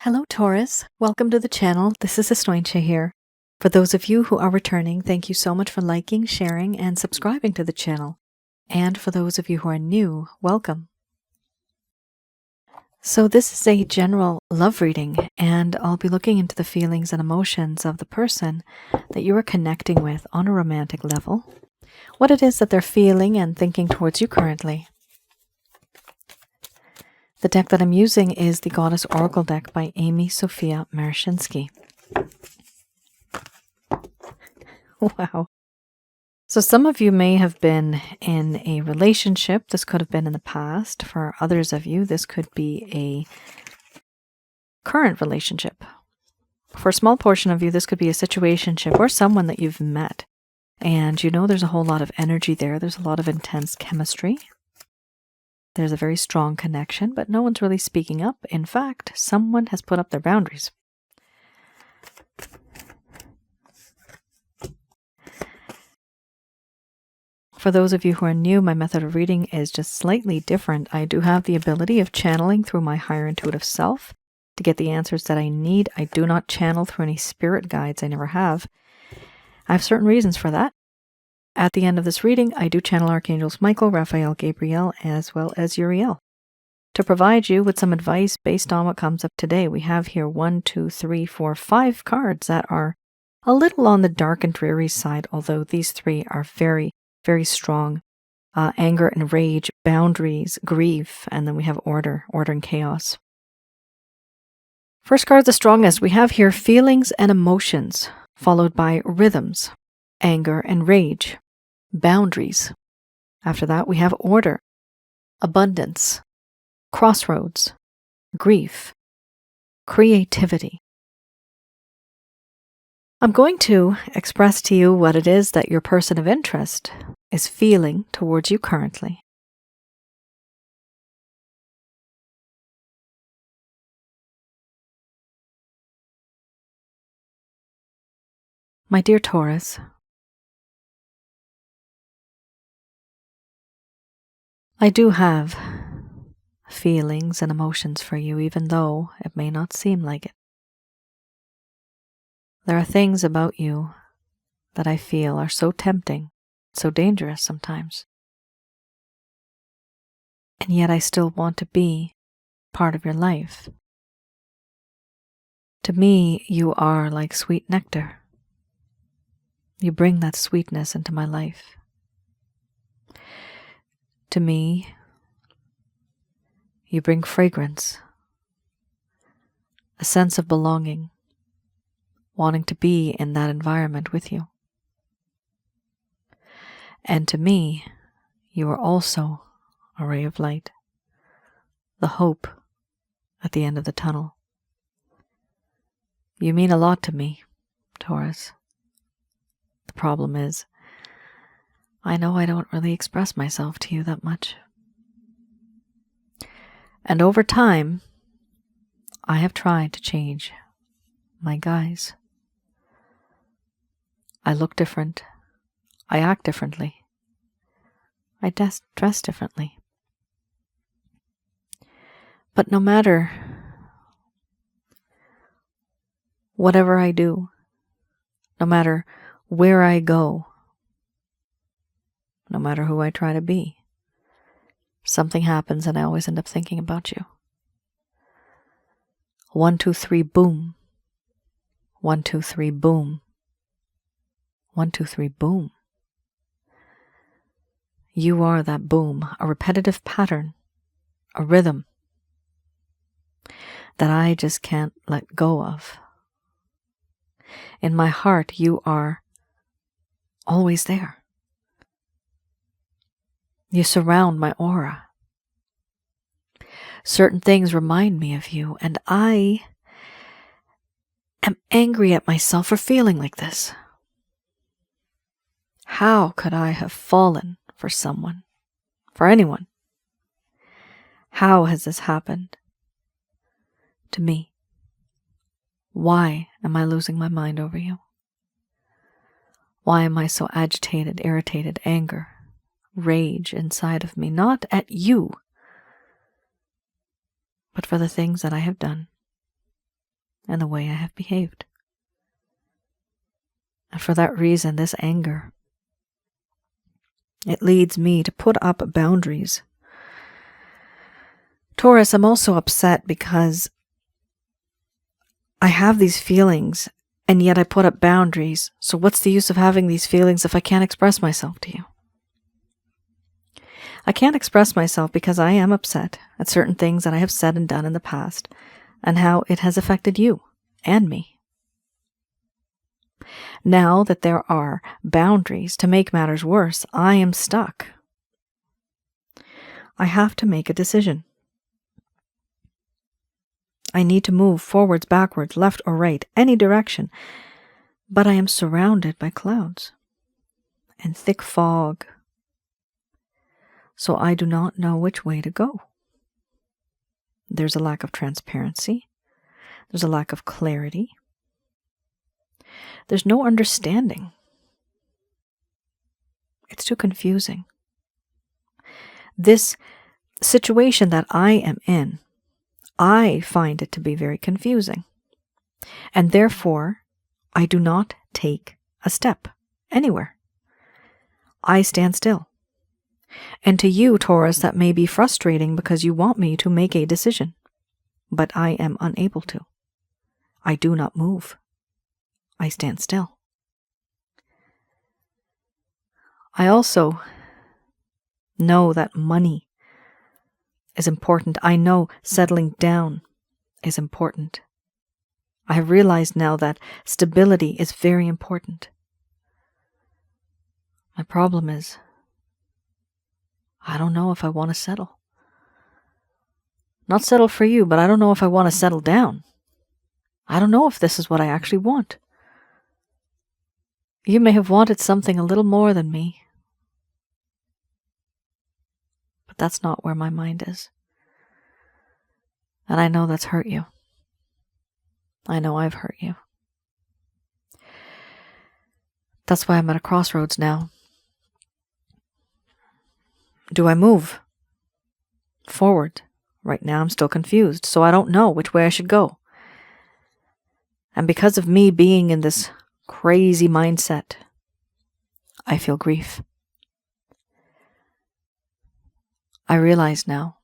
Hello, Taurus. Welcome to the channel. This is Asnointia here. For those of you who are returning, thank you so much for liking, sharing, and subscribing to the channel. And for those of you who are new, welcome. So this is a general love reading, and I'll be looking into the feelings and emotions of the person that you are connecting with on a romantic level, what it is that they're feeling and thinking towards you currently. The deck that I'm using is the Goddess Oracle deck by Amy Sophia Marashinsky. Wow. So some of you may have been in a relationship. This could have been in the past. For others of you, this could be a current relationship. For a small portion of you, this could be a situationship or someone that you've met. And you know there's a whole lot of energy there. There's a lot of intense chemistry. There's a very strong connection, but no one's really speaking up. In fact, someone has put up their boundaries. For those of you who are new, my method of reading is just slightly different. I do have the ability of channeling through my higher intuitive self to get the answers that I need. I do not channel through any spirit guides. I never have. I have certain reasons for that. At the end of this reading, I do channel Archangels Michael, Raphael, Gabriel, as well as Uriel to provide you with some advice based on what comes up today. We have here 1, 2, 3, 4, 5 cards that are a little on the dark and dreary side, although these 3 are very, very strong. Anger and rage, boundaries, grief, and then we have order and chaos. First card, the strongest. We have here feelings and emotions, followed by rhythms, anger and rage, boundaries. After that, we have order, abundance, crossroads, grief, creativity. I'm going to express to you what it is that your person of interest is feeling towards you currently. My dear Taurus, I do have feelings and emotions for you, even though it may not seem like it. There are things about you that I feel are so tempting, so dangerous sometimes. And yet I still want to be part of your life. To me, you are like sweet nectar. You bring that sweetness into my life. To me, you bring fragrance, a sense of belonging, wanting to be in that environment with you. And to me, you are also a ray of light, the hope at the end of the tunnel. You mean a lot to me, Taurus. The problem is, I know I don't really express myself to you that much. And over time, I have tried to change my guise. I look different. I act differently. I dress differently. But no matter whatever I do, no matter where I go, no matter who I try to be, something happens and I always end up thinking about you. 1, 2, 3, boom. 1, 2, 3, boom. 1, 2, 3, boom. You are that boom, a repetitive pattern, a rhythm that I just can't let go of. In my heart, you are always there. You surround my aura. Certain things remind me of you, and I am angry at myself for feeling like this. How could I have fallen for someone, for anyone? How has this happened to me? Why am I losing my mind over you? Why am I so agitated, irritated, anger, rage inside of me, not at you, but for the things that I have done? and the way I have behaved. And for that reason, this anger, it leads me to put up boundaries. Taurus, I'm also upset because I have these feelings and yet I put up boundaries. So what's the use of having these feelings if I can't express myself to you? I can't express myself because I am upset at certain things that I have said and done in the past and how it has affected you and me. Now that there are boundaries to make matters worse, I am stuck. I have to make a decision. I need to move forwards, backwards, left or right, any direction, but I am surrounded by clouds and thick fog, so I do not know which way to go. There's a lack of transparency. There's a lack of clarity. There's no understanding. It's too confusing. This situation that I am in, I find it to be very confusing. And therefore, I do not take a step anywhere. I stand still. And to you, Taurus, that may be frustrating because you want me to make a decision, but I am unable to. I do not move. I stand still. I also know that money is important. I know settling down is important. I have realized now that stability is very important. My problem is, I don't know if I want to settle. Not settle for you, but I don't know if I want to settle down. I don't know if this is what I actually want. You may have wanted something a little more than me, but that's not where my mind is. And I know that's hurt you. I know I've hurt you. That's why I'm at a crossroads now. Do I move forward? Right now I'm still confused, so I don't know which way I should go. And because of me being in this crazy mindset, I feel grief. I realize now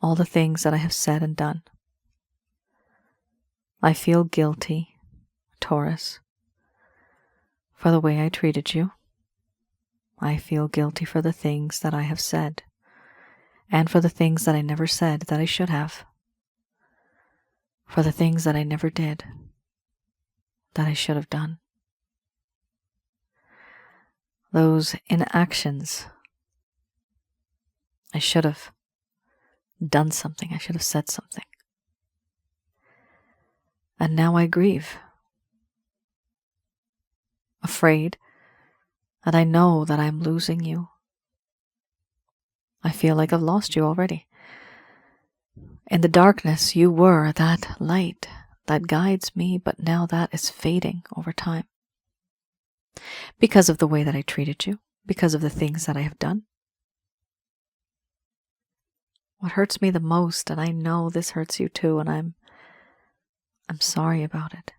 all the things that I have said and done. I feel guilty, Taurus, for the way I treated you. I feel guilty for the things that I have said, and for the things that I never said that I should have, for the things that I never did that I should have done. Those inactions, I should have done something, I should have said something. And now I grieve, afraid, and I know that I'm losing you. I feel like I've lost you already. In the darkness, you were that light that guides me, but now that is fading over time. Because of the way that I treated you, because of the things that I have done. What hurts me the most, and I know this hurts you too, and I'm sorry about it.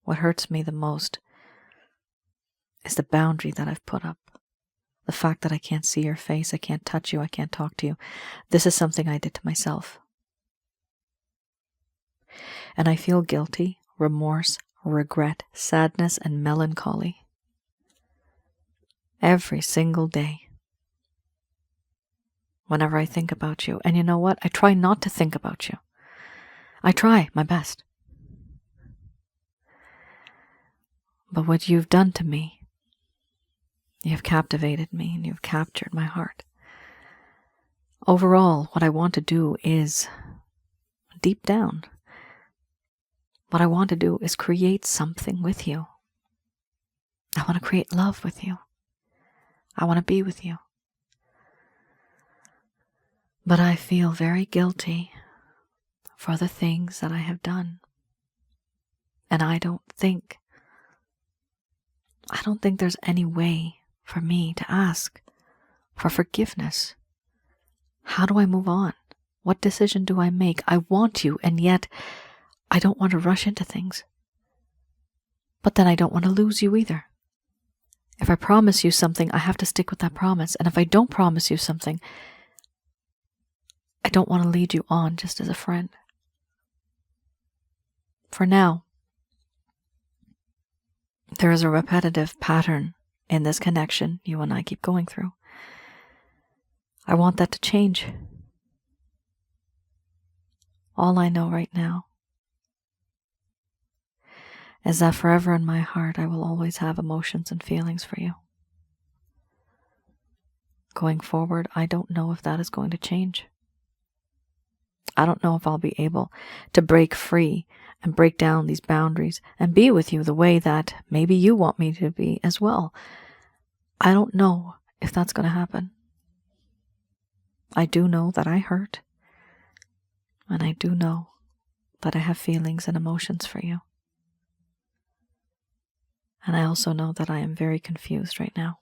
What hurts me the most is the boundary that I've put up. The fact that I can't see your face, I can't touch you, I can't talk to you. This is something I did to myself. And I feel guilty, remorse, regret, sadness, and melancholy every single day whenever I think about you. And you know what? I try not to think about you. I try my best. But what you've done to me, you have captivated me and you've captured my heart. Overall, what I want to do is, deep down, what I want to do is create something with you. I want to create love with you. I want to be with you. But I feel very guilty for the things that I have done. And I don't think there's any way for me to ask for forgiveness. How do I move on? What decision do I make? I want you, and yet I don't want to rush into things. But then I don't want to lose you either. If I promise you something, I have to stick with that promise. And if I don't promise you something, I don't want to lead you on just as a friend. For now, there is a repetitive pattern in this connection you and I keep going through. I want that to change. All I know right now is that forever in my heart, I will always have emotions and feelings for you. Going forward, I don't know if that is going to change. I don't know if I'll be able to break free and break down these boundaries and be with you the way that maybe you want me to be as well. I don't know if that's going to happen. I do know that I hurt, and I do know that I have feelings and emotions for you. And I also know that I am very confused right now.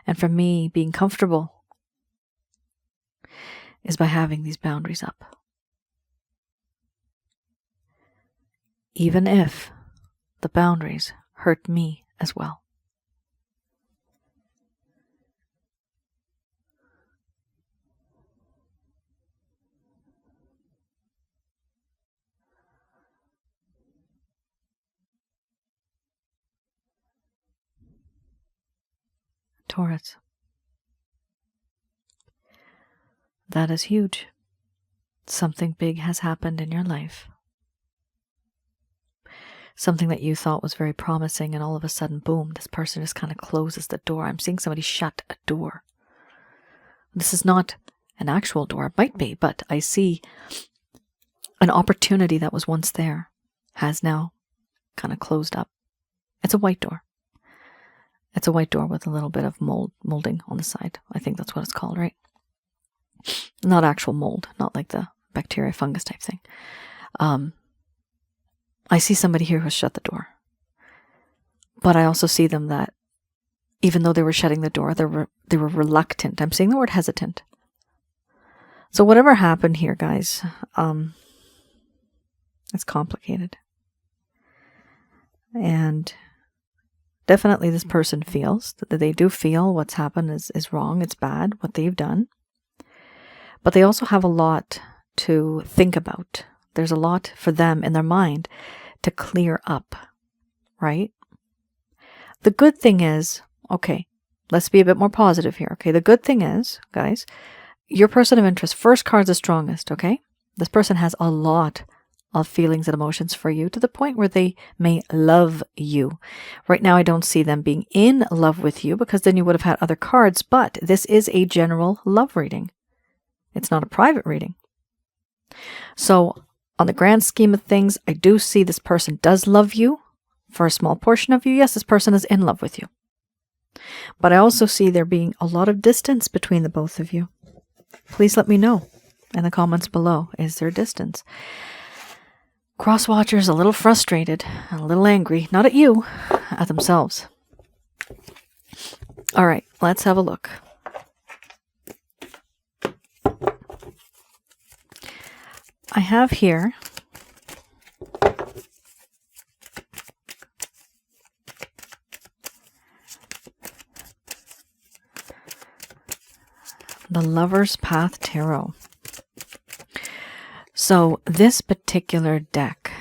And for me, being comfortable is by having these boundaries up. Even if the boundaries hurt me as well. Taurus. That is huge. Something big has happened in your life. Something that you thought was very promising, and all of a sudden, boom, this person just kind of closes the door. I'm seeing somebody shut a door. This is not an actual door. It might be, but I see an opportunity that was once there has now kind of closed up. It's a white door. It's a white door with a little bit of molding on the side. I think that's what it's called, right? Not actual mold, not like the bacteria, fungus type thing. I see somebody here who has shut the door. But I also see them that even though they were shutting the door, they were reluctant. I'm saying the word hesitant. So whatever happened here, guys, it's complicated. And definitely this person feels that they do feel what's happened is wrong, it's bad, what they've done. But they also have a lot to think about. There's a lot for them in their mind to clear up, right? The good thing is, okay, let's be a bit more positive here, okay? The good thing is, guys, your person of interest, first card's the strongest, okay? This person has a lot of feelings and emotions for you to the point where they may love you. Right now, I don't see them being in love with you because then you would have had other cards, but this is a general love reading. It's not a private reading. So on the grand scheme of things, I do see this person does love you. For a small portion of you, yes, this person is in love with you. But I also see there being a lot of distance between the both of you. Please let me know in the comments below. Is there distance? Cross-watchers a little frustrated and a little angry, not at you, at themselves. All right, let's have a look. I have here the Lover's Path Tarot. So this particular deck,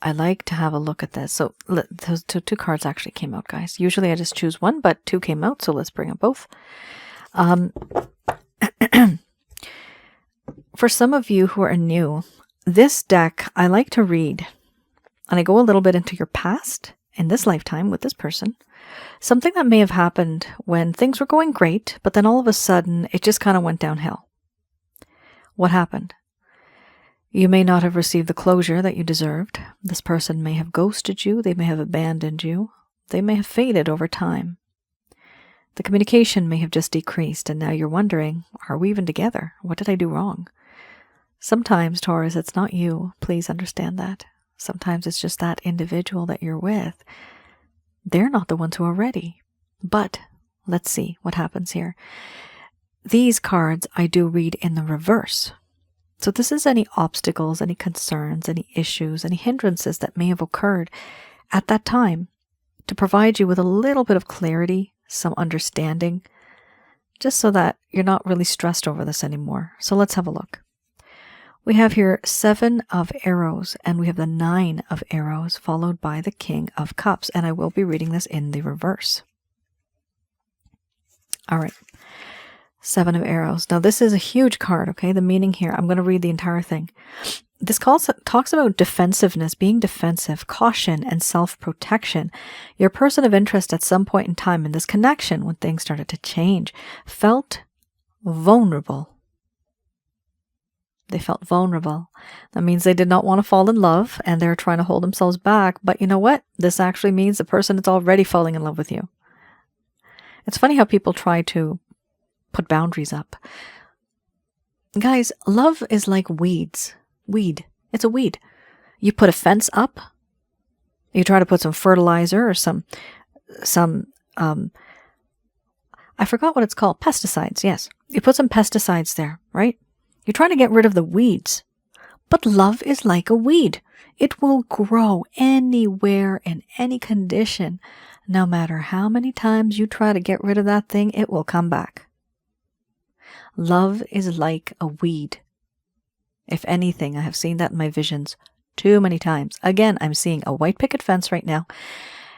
I like to have a look at this. So those two cards actually came out, guys. Usually I just choose one, but two came out, so let's bring up both. For some of you who are new, this deck I like to read, and I go a little bit into your past in this lifetime with this person. Something that may have happened when things were going great, but then all of a sudden it just kind of went downhill. What happened? You may not have received the closure that you deserved. This person may have ghosted you. They may have abandoned you. They may have faded over time. The communication may have just decreased, and now you're wondering, are we even together? What did I do wrong? Sometimes, Taurus, it's not you. Please understand that. Sometimes it's just that individual that you're with. They're not the ones who are ready. But let's see what happens here. these cards I do read in the reverse. So this is any obstacles, any concerns, any issues, any hindrances that may have occurred at that time to provide you with a little bit of clarity, some understanding, just so that you're not really stressed over this anymore. So let's have a look. We have here 7 of arrows, and we have the 9 of arrows, followed by the King of Cups, and I will be reading this in the reverse. All right. 7 of arrows. Now this is a huge card, okay? The meaning here, I'm going to read the entire thing. This talks about defensiveness, being defensive, caution, and self-protection. Your person of interest at some point in time in this connection, when things started to change, felt vulnerable. They felt vulnerable. That means they did not want to fall in love, and they're trying to hold themselves back. But you know what? This actually means the person is already falling in love with you. It's funny how people try to put boundaries up. Guys, love is like weeds. Weed. It's a weed. You put a fence up. You try to put some fertilizer or some I forgot what it's called. Pesticides. Yes. You put some pesticides there, right? You're trying to get rid of the weeds. But love is like a weed. It will grow anywhere in any condition. No matter how many times you try to get rid of that thing, it will come back. Love is like a weed. If anything, I have seen that in my visions too many times. Again, I'm seeing a white picket fence right now,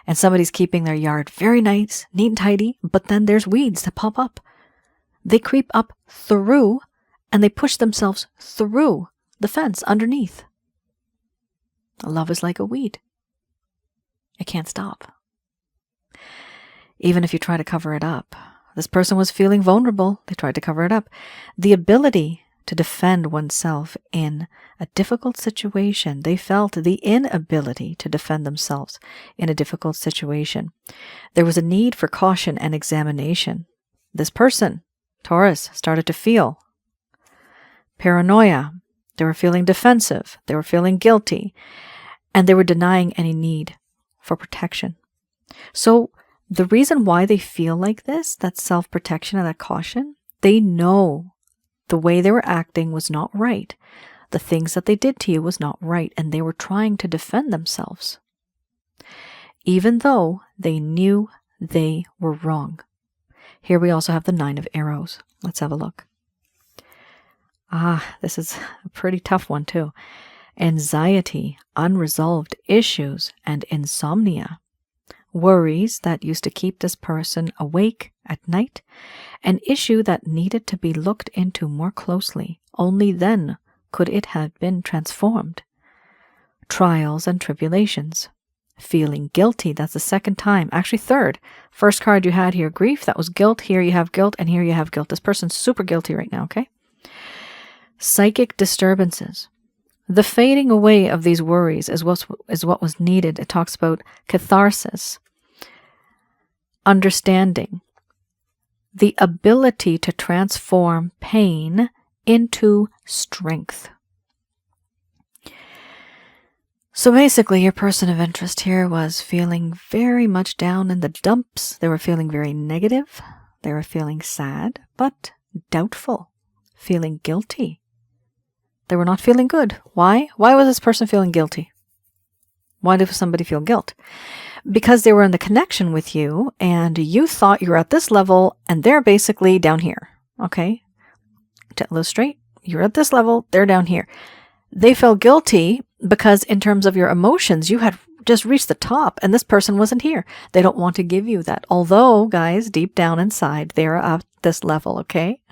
and somebody's keeping their yard very nice, neat and tidy, but then there's weeds that pop up. They creep up through, and they push themselves through the fence underneath. Love is like a weed. It can't stop. Even if you try to cover it up. This person was feeling vulnerable. They tried to cover it up. The ability to defend oneself in a difficult situation. They felt the inability to defend themselves in a difficult situation. There was a need for caution and examination. This person, Taurus, started to feel paranoia. They were feeling defensive. They were feeling guilty. And they were denying any need for protection. So the reason why they feel like this, that self-protection and that caution, they know the way they were acting was not right. The things that they did to you was not right, and they were trying to defend themselves, even though they knew they were wrong. Here we also have the 9 of arrows. Let's have a look. This is a pretty tough one too. Anxiety, unresolved issues, and insomnia. Worries that used to keep this person awake at night, an issue that needed to be looked into more closely. Only then could it have been transformed. Trials and tribulations. Feeling guilty, that's the second time. Actually, third. First card you had here, grief, that was guilt. Here you have guilt, and here you have guilt. This person's super guilty right now, okay? Psychic disturbances. The fading away of these worries is what was needed. It talks about catharsis, understanding, the ability to transform pain into strength. So basically, your person of interest here was feeling very much down in the dumps. They were feeling very negative. They were feeling sad, but doubtful, feeling guilty. They were not feeling good. Why? Why was this person feeling guilty? Why did somebody feel guilt? Because they were in the connection with you, and you thought you were at this level, and they're basically down here. Okay? To illustrate, you're at this level, they're down here. They felt guilty because in terms of your emotions, you had just reached the top, and this person wasn't here. They don't want to give you that. Although, guys, deep down inside, they're at this level, okay?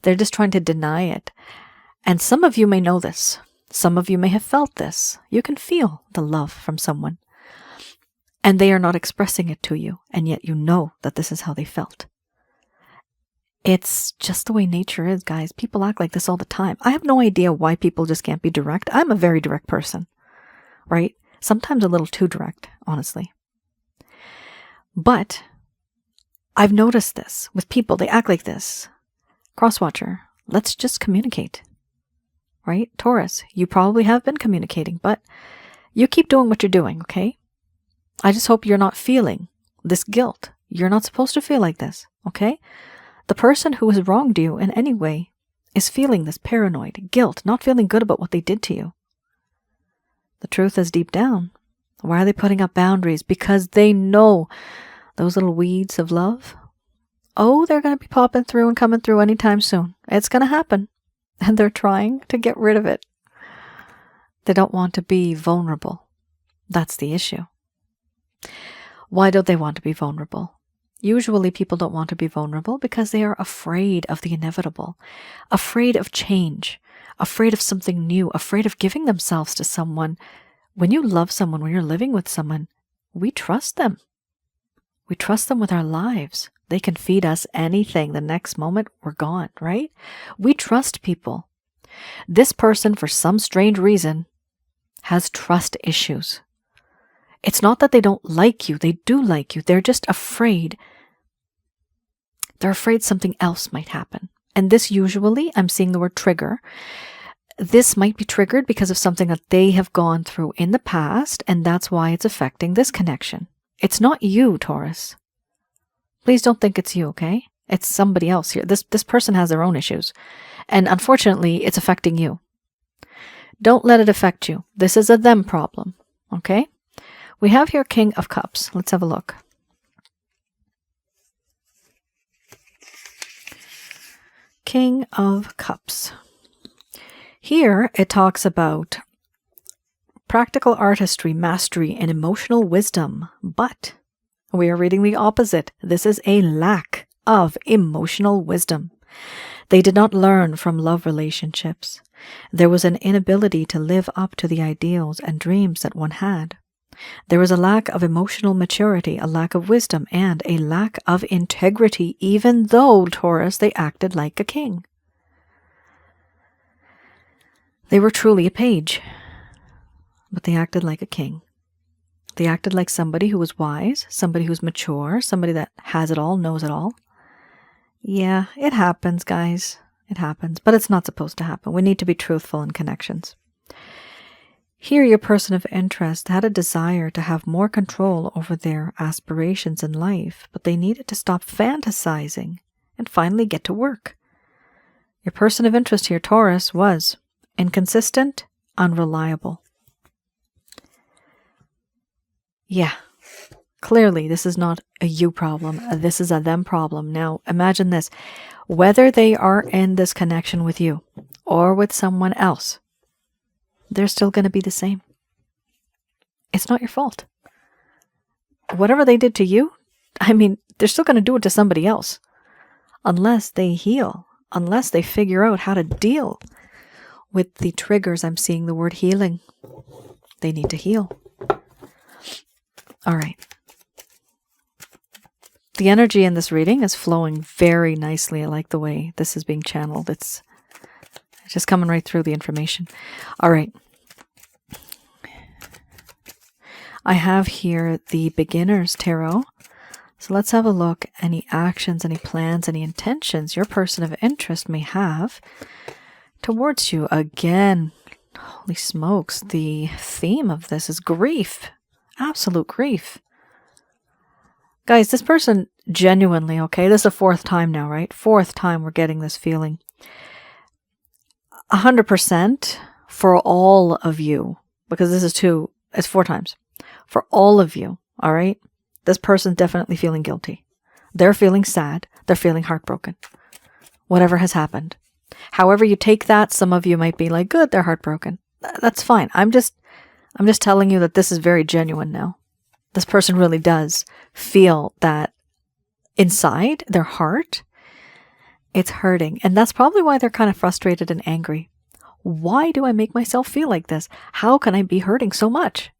They're just trying to deny it. And some of you may know this. Some of you may have felt this. You can feel the love from someone. And they are not expressing it to you. And yet you know that this is how they felt. It's just the way nature is, guys. People act like this all the time. I have no idea why people just can't be direct. I'm a very direct person, right? Sometimes a little too direct, honestly. But I've noticed this with people. They act like this. Crosswatcher, let's just communicate. Right? Taurus, you probably have been communicating, but you keep doing what you're doing, okay? I just hope you're not feeling this guilt. You're not supposed to feel like this, okay? The person who has wronged you in any way is feeling this paranoid guilt, not feeling good about what they did to you. The truth is deep down. Why are they putting up boundaries? Because they know those little weeds of love, oh, they're going to be popping through and coming through anytime soon. It's going to happen. And they're trying to get rid of it. They don't want to be vulnerable. That's the issue. Why don't they want to be vulnerable? Usually people don't want to be vulnerable because they are afraid of the inevitable, afraid of change, afraid of something new, afraid of giving themselves to someone. When you love someone, when you're living with someone, we trust them. We trust them with our lives. They can feed us anything. The next moment, we're gone, right? We trust people. This person, for some strange reason, has trust issues. It's not that they don't like you. They do like you. They're just afraid. They're afraid something else might happen. And this usually, I'm seeing the word trigger. This might be triggered because of something that they have gone through in the past, and that's why it's affecting this connection. It's not you, Taurus. Please don't think it's you, okay? It's somebody else here. This person has their own issues. And unfortunately, it's affecting you. Don't let it affect you. This is a them problem, okay? We have here King of Cups. Let's have a look. King of Cups. Here it talks about practical artistry, mastery, and emotional wisdom. But we are reading the opposite. This is a lack of emotional wisdom. They did not learn from love relationships. There was an inability to live up to the ideals and dreams that one had. There was a lack of emotional maturity, a lack of wisdom, and a lack of integrity, even though, Taurus, they acted like a king. They were truly a page, but they acted like a king. They acted like somebody who was wise, somebody who's mature, somebody that has it all, knows it all. Yeah, it happens, guys. It happens, but it's not supposed to happen. We need to be truthful in connections. Here, your person of interest had a desire to have more control over their aspirations in life, but they needed to stop fantasizing and finally get to work. Your person of interest here, Taurus, was inconsistent, unreliable. Yeah, clearly this is not a you problem. This is a them problem. Now, imagine this. Whether they are in this connection with you or with someone else, they're still going to be the same. It's not your fault. Whatever they did to you, I mean, they're still going to do it to somebody else. Unless they heal, unless they figure out how to deal with the triggers. I'm seeing the word healing. They need to heal. All right. The energy in this reading is flowing very nicely. I like the way this is being channeled. It's just coming right through the information. All right. I have here the Beginner's Tarot. So let's have a look. Any actions, any plans, any intentions your person of interest may have towards you. Again, holy smokes, the theme of this is grief. Absolute grief. Guys, this person genuinely, okay, this is the fourth time now, right? Fourth time we're getting this feeling. 100% for all of you, because this is it's 4 times. For all of you, all right? This person's definitely feeling guilty. They're feeling sad. They're feeling heartbroken. Whatever has happened. However you take that, some of you might be like, good, they're heartbroken. That's fine. I'm just telling you that this is very genuine now. This person really does feel that inside their heart, it's hurting. And that's probably why they're kind of frustrated and angry. Why do I make myself feel like this? How can I be hurting so much?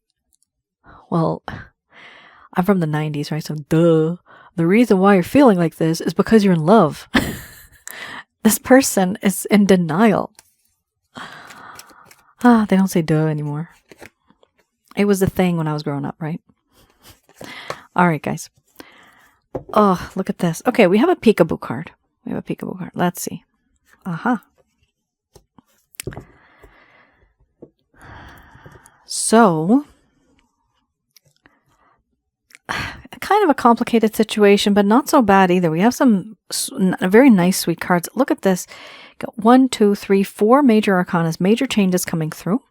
Well, I'm from the 90s, right? So duh. The reason why you're feeling like this is because you're in love. This person is in denial. They don't say duh anymore. It was the thing when I was growing up, right? All right, guys. Oh, look at this. Okay, we have a peekaboo card. Let's see. Aha. So, kind kind of a complicated situation, but not so bad either. We have some very nice, sweet cards. Look at this. Got 1, 2, 3, 4 major arcanas, major changes coming through.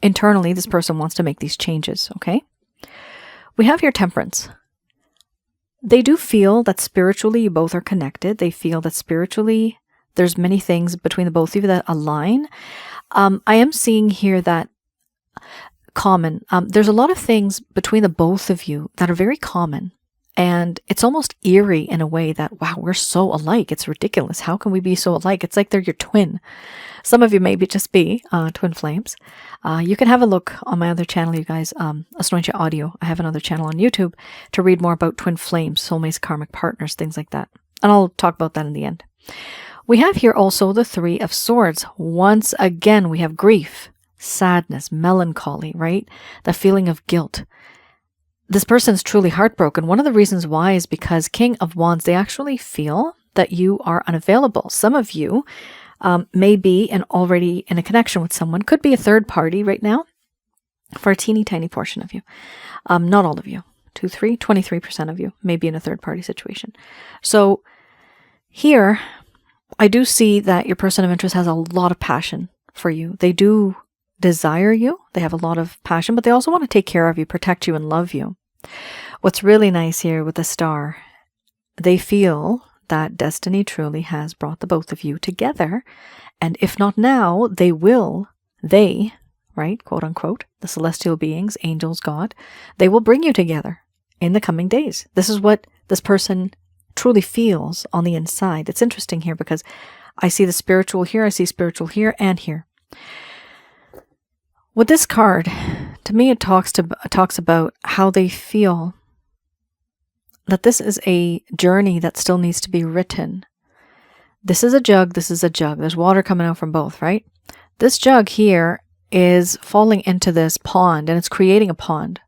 Internally, this person wants to make these changes, okay? We have here Temperance. They do feel that spiritually you both are connected. They feel that spiritually there's many things between the both of you that align. I am seeing here that common. There's a lot of things between the both of you that are very common. And it's almost eerie in a way that, wow, we're so alike. It's ridiculous. How can we be so alike? It's like they're your twin. Some of you maybe just be twin flames. You can have a look on my other channel, you guys, Asnointia Audio. I have another channel on YouTube to read more about twin flames, soulmates, karmic partners, things like that. And I'll talk about that in the end. We have here also the 3 of Swords. Once again, we have grief, sadness, melancholy, right? The feeling of guilt. This person's truly heartbroken. One of the reasons why is because King of Wands, they actually feel that you are unavailable. Some of you may be already in a connection with someone. Could be a third party right now for a teeny tiny portion of you. Not all of you. 2, 3, 23% of you may be in a third party situation. So here, I do see that your person of interest has a lot of passion for you. They do desire you. They have a lot of passion, but they also want to take care of you, protect you, and love you. What's really nice here with the Star, they feel that destiny truly has brought the both of you together. And if not now, they will. They, right, quote unquote, the celestial beings, angels, God, they will bring you together in the coming days. This is what this person truly feels on the inside. It's interesting here because I see the spiritual here, I see spiritual here and here. With this card, to me, it talks about how they feel that this is a journey that still needs to be written. This is a jug, this is a jug. There's water coming out from both, right? This jug here is falling into this pond, and it's creating a pond.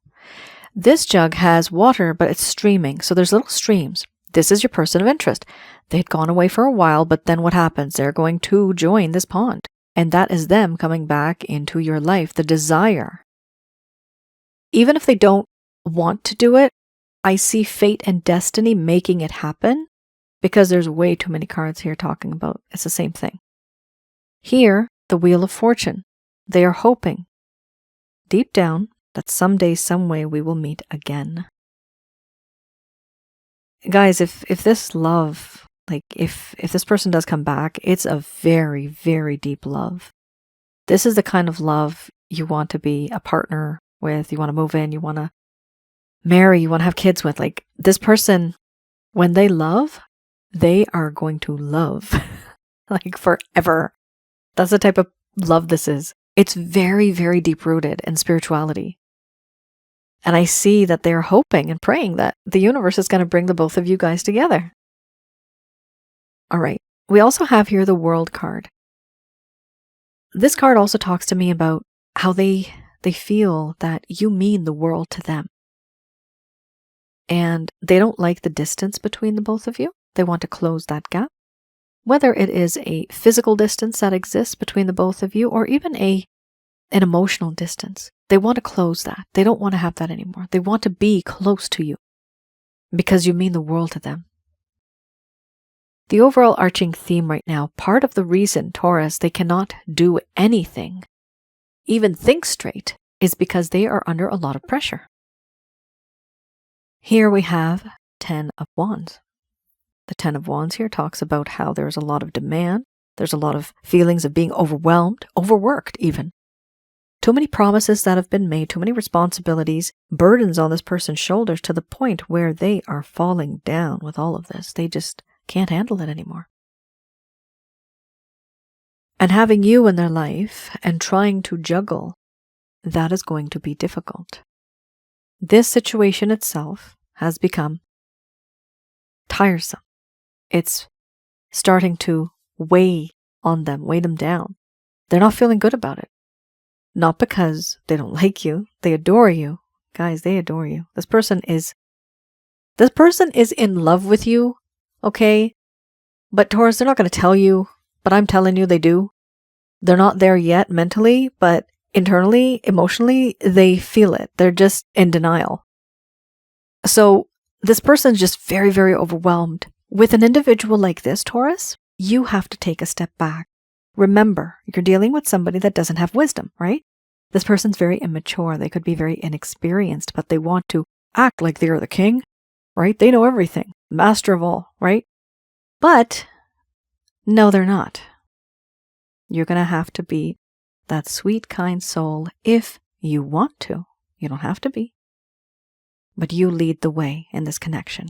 This jug has water, but it's streaming, so there's little streams. This is your person of interest. They'd gone away for a while, but then what happens? They're going to join this pond. And that is them coming back into your life, the desire. Even if they don't want to do it, I see fate and destiny making it happen because there's way too many cards here talking about it's the same thing. Here, the Wheel of Fortune. They are hoping deep down that someday, some way we will meet again. Guys, if this love, like if this person does come back, it's a very, very deep love. This is the kind of love you want to be a partner with, you want to move in, you want to marry, you want to have kids with. Like this person, when they love, they are going to love like forever. That's the type of love this is. It's very, very deep rooted in spirituality. And I see that they're hoping and praying that the universe is going to bring the both of you guys together. All right. We also have here the World card. This card also talks to me about how they feel that you mean the world to them. And they don't like the distance between the both of you. They want to close that gap. Whether it is a physical distance that exists between the both of you or even an emotional distance. They want to close that. They don't want to have that anymore. They want to be close to you because you mean the world to them. The overall arching theme right now, part of the reason, Taurus, they cannot do anything, even think straight, is because they are under a lot of pressure. Here we have 10 of Wands. The 10 of Wands here talks about how there's a lot of demand. There's a lot of feelings of being overwhelmed, overworked even. Too many promises that have been made, too many responsibilities, burdens on this person's shoulders to the point where they are falling down with all of this. They just can't handle it anymore. And having you in their life and trying to juggle, that is going to be difficult. This situation itself has become tiresome. It's starting to weigh on them, weigh them down. They're not feeling good about it. Not because they don't like you. They adore you. Guys, they adore you. This person is in love with you, okay? But Taurus, they're not going to tell you, but I'm telling you they do. They're not there yet mentally, but internally, emotionally, they feel it. They're just in denial. So this person's just very, very overwhelmed. With an individual like this, Taurus, you have to take a step back. Remember, you're dealing with somebody that doesn't have wisdom, right? This person's very immature. They could be very inexperienced, but they want to act like they're the king, right? They know everything, master of all, right? But no, they're not. You're going to have to be that sweet, kind soul if you want to. You don't have to be. But you lead the way in this connection.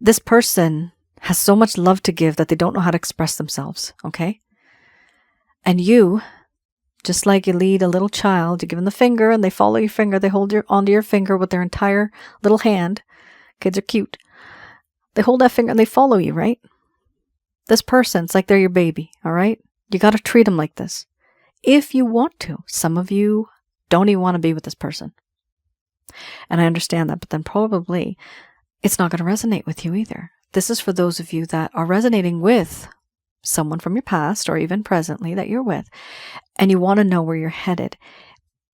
This person has so much love to give that they don't know how to express themselves, okay? And you, just like you lead a little child, you give them the finger and they follow your finger, they hold onto your finger with their entire little hand. Kids are cute. They hold that finger and they follow you, right? This person, it's like they're your baby, all right? You got to treat them like this. If you want to. Some of you don't even want to be with this person. And I understand that, but then probably it's not going to resonate with you either. This is for those of you that are resonating with someone from your past or even presently that you're with, and you want to know where you're headed.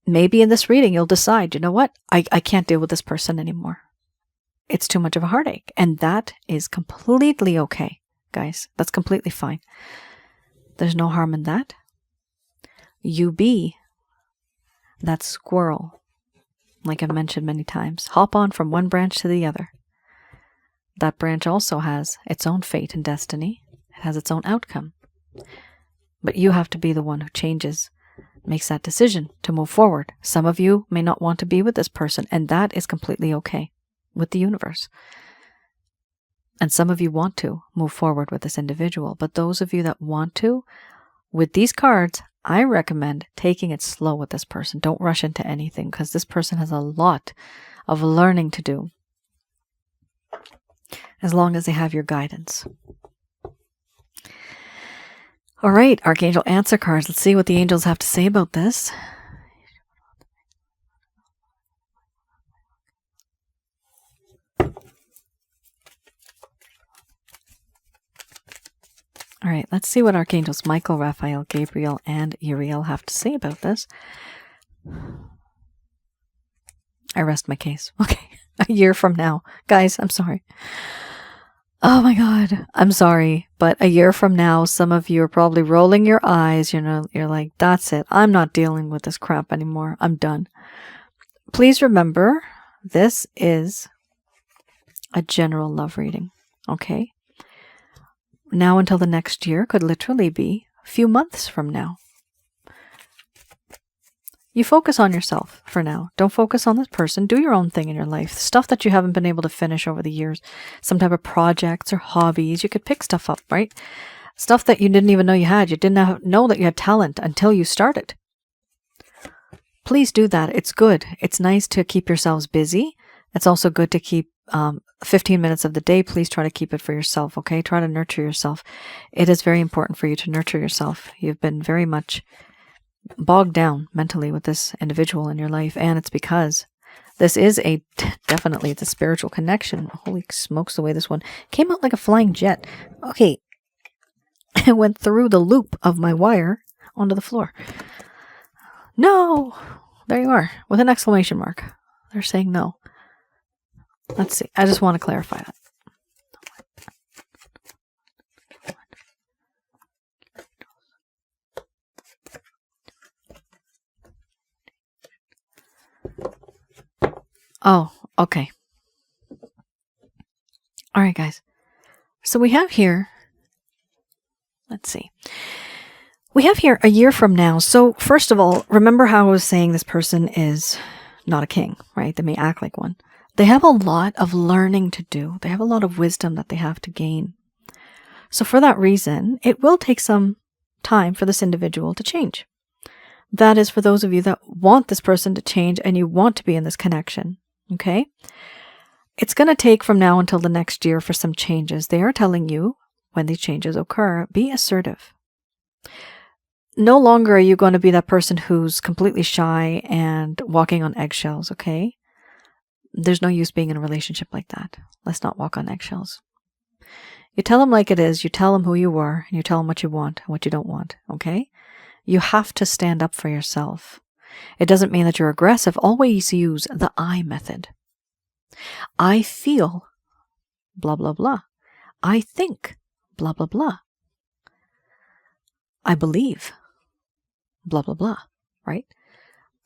Maybe in this reading, you'll decide, you know what? I can't deal with this person anymore. It's too much of a heartache. And that is completely okay, guys. That's completely fine. There's no harm in that. You be that squirrel, like I've mentioned many times. Hop on from one branch to the other. That branch also has its own fate and destiny. It has its own outcome. But you have to be the one who changes, makes that decision to move forward. Some of you may not want to be with this person, and that is completely okay with the universe. And some of you want to move forward with this individual. But those of you that want to, with these cards, I recommend taking it slow with this person. Don't rush into anything, because this person has a lot of learning to do, as long as they have your guidance. All right, Archangel answer cards. Let's see what the angels have to say about this. All right, let's see what Archangels Michael, Raphael, Gabriel, and Uriel have to say about this. I rest my case. Okay, a year from now. Guys, I'm sorry. Oh my God, I'm sorry. But a year from now, some of you are probably rolling your eyes. You know, you're like, that's it. I'm not dealing with this crap anymore. I'm done. Please remember, this is a general love reading, okay? Now until the next year could literally be a few months from now. You focus on yourself for now. Don't focus on this person. Do your own thing in your life. Stuff that you haven't been able to finish over the years. Some type of projects or hobbies. You could pick stuff up, right? Stuff that you didn't even know you had. You didn't know that you had talent until you started. Please do that. It's good. It's nice to keep yourselves busy. It's also good to keep 15 minutes of the day. Please try to keep it for yourself, okay? Try to nurture yourself. It is very important for you to nurture yourself. You've been very much bogged down mentally with this individual in your life, and it's because this is definitely it's a spiritual connection. Holy smokes, the way this one came out like a flying jet. Okay, it went through the loop of my wire onto the floor. No, there you are with an exclamation mark. They're saying no. Let's see. I just want to clarify that. Oh, okay. All right, guys. So we have here, let's see. We have here a year from now. So first of all, remember how I was saying this person is not a king, right? They may act like one. They have a lot of learning to do. They have a lot of wisdom that they have to gain. So for that reason, it will take some time for this individual to change. That is for those of you that want this person to change and you want to be in this connection, okay? It's going to take from now until the next year for some changes. They are telling you when these changes occur, be assertive. No longer are you going to be that person who's completely shy and walking on eggshells, okay? There's no use being in a relationship like that. Let's not walk on eggshells. You tell them like it is. You tell them who you are, and you tell them what you want and what you don't want, okay? You have to stand up for yourself. It doesn't mean that you're aggressive. Always use the I method. I feel blah, blah, blah. I think blah, blah, blah. I believe blah, blah, blah, right?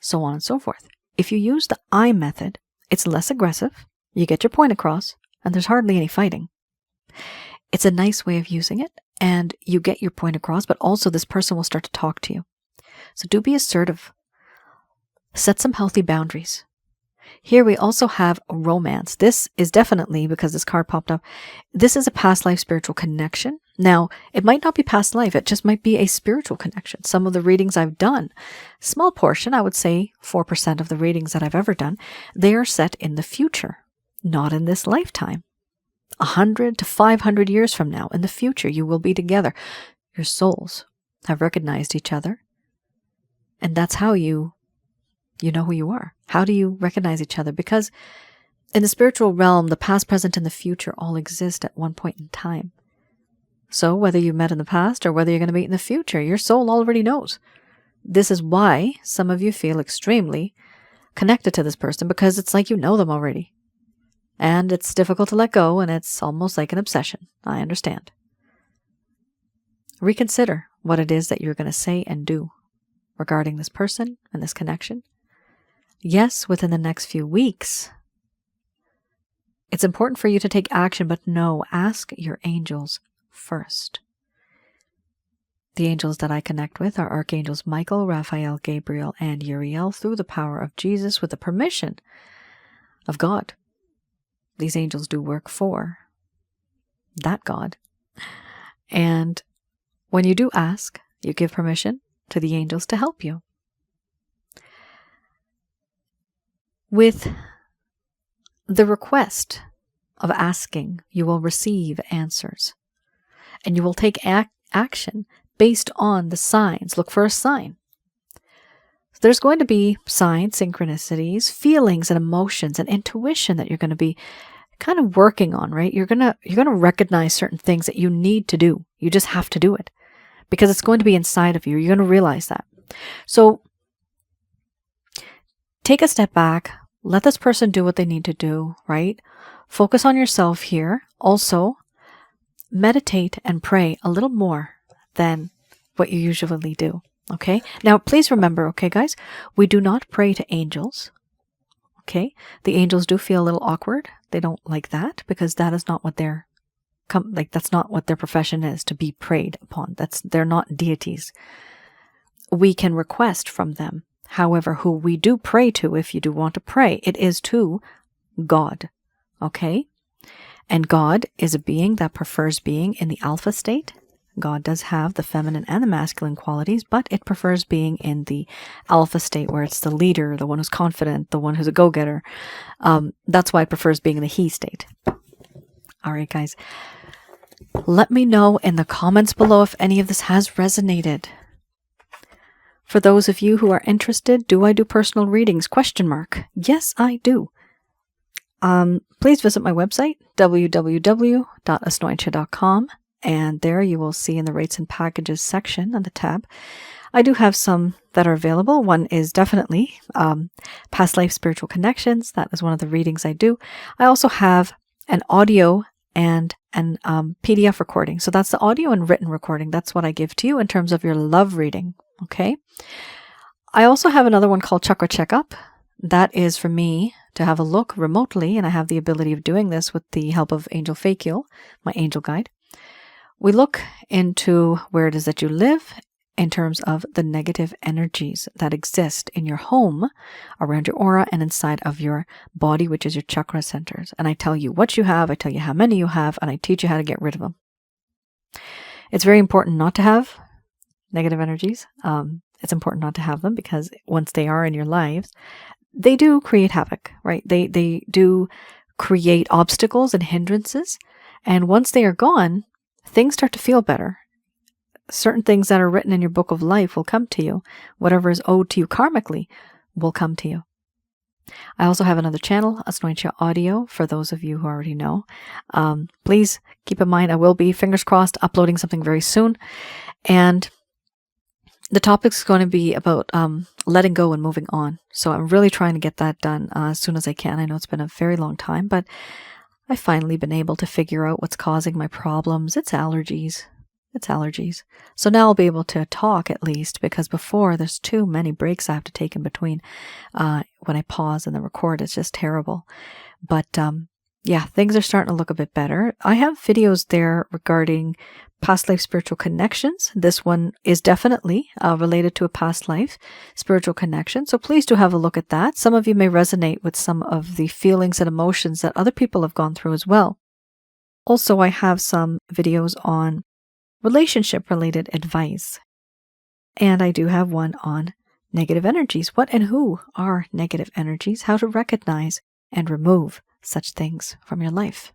So on and so forth. If you use the I method, it's less aggressive, you get your point across, and there's hardly any fighting. It's a nice way of using it, and you get your point across, but also this person will start to talk to you. So do be assertive. Set some healthy boundaries. Here we also have romance. This is definitely, because this card popped up, this is a past life spiritual connection. Now, it might not be past life. It just might be a spiritual connection. Some of the readings I've done, small portion, I would say 4% of the readings that I've ever done, they are set in the future, not in this lifetime. 100 to 500 years from now, in the future, you will be together. Your souls have recognized each other. And that's how you know who you are. How do you recognize each other? Because in the spiritual realm, the past, present, and the future all exist at one point in time. So whether you met in the past or whether you're going to meet in the future, your soul already knows. This is why some of you feel extremely connected to this person, because it's like you know them already. And it's difficult to let go, and it's almost like an obsession. I understand. Reconsider what it is that you're going to say and do regarding this person and this connection. Yes, within the next few weeks, it's important for you to take action, but no, ask your angels first. The angels that I connect with are Archangels Michael, Raphael, Gabriel, and Uriel through the power of Jesus with the permission of God. These angels do work for that God. And when you do ask, you give permission to the angels to help you. With the request of asking, you will receive answers. And you will take action based on the signs. Look for a sign. There's going to be signs, synchronicities, feelings and emotions and intuition that you're going to be kind of working on, right? You're going to recognize certain things that you need to do. You just have to do it because it's going to be inside of you. You're going to realize that. So take a step back. Let this person do what they need to do, right? Focus on yourself here. Also, meditate and pray a little more than what you usually do. Okay. Now, please remember, okay, guys, we do not pray to angels. Okay. The angels do feel a little awkward. They don't like that because that is not what that's not what their profession is, to be prayed upon. They're not deities. We can request from them. However, who we do pray to, if you do want to pray, it is to God. Okay. And God is a being that prefers being in the alpha state. God does have the feminine and the masculine qualities, but it prefers being in the alpha state where it's the leader, the one who's confident, the one who's a go-getter. That's why it prefers being in the he state. All right, guys. Let me know in the comments below if any of this has resonated. For those of you who are interested, do I do personal readings? ? Yes, I do. Please visit my website, www.asnointia.com. And there you will see in the rates and packages section on the tab, I do have some that are available. One is definitely past life spiritual connections. That is one of the readings I do. I also have an audio and an PDF recording. So that's the audio and written recording. That's what I give to you in terms of your love reading. Okay. I also have another one called Chakra Checkup. That is for me to have a look remotely, and I have the ability of doing this with the help of Angel Fakil, my angel guide. We look into where it is that you live in terms of the negative energies that exist in your home, around your aura, and inside of your body, which is your chakra centers. And I tell you what you have, I tell you how many you have, and I teach you how to get rid of them. It's very important not to have negative energies. It's important not to have them because once they are in your lives, they do create havoc, right? They do create obstacles and hindrances. And once they are gone, things start to feel better. Certain things that are written in your book of life will come to you. Whatever is owed to you karmically will come to you. I also have another channel, Asnointia Audio, for those of you who already know. Please keep in mind, I will be, fingers crossed, uploading something very soon. And the topic's going to be about letting go and moving on. So I'm really trying to get that done as soon as I can. I know it's been a very long time, but I've finally been able to figure out what's causing my problems. It's allergies. It's allergies. So now I'll be able to talk at least, because before there's too many breaks I have to take in between when I pause and then record. It's just terrible. But yeah, things are starting to look a bit better. I have videos there regarding past life spiritual connections. This one is definitely related to a past life spiritual connection. So please do have a look at that. Some of you may resonate with some of the feelings and emotions that other people have gone through as well. Also, I have some videos on relationship related advice. And I do have one on negative energies. What and who are negative energies? How to recognize and remove such things from your life.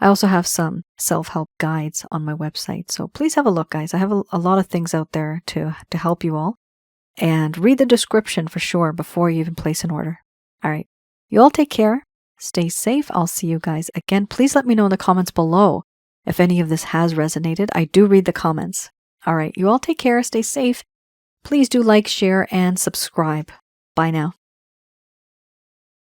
I also have some self-help guides on my website. So please have a look, guys. I have a lot of things out there to help you all. And read the description for sure before you even place an order. All right. You all take care. Stay safe. I'll see you guys again. Please let me know in the comments below if any of this has resonated. I do read the comments. All right. You all take care. Stay safe. Please do like, share, and subscribe. Bye now.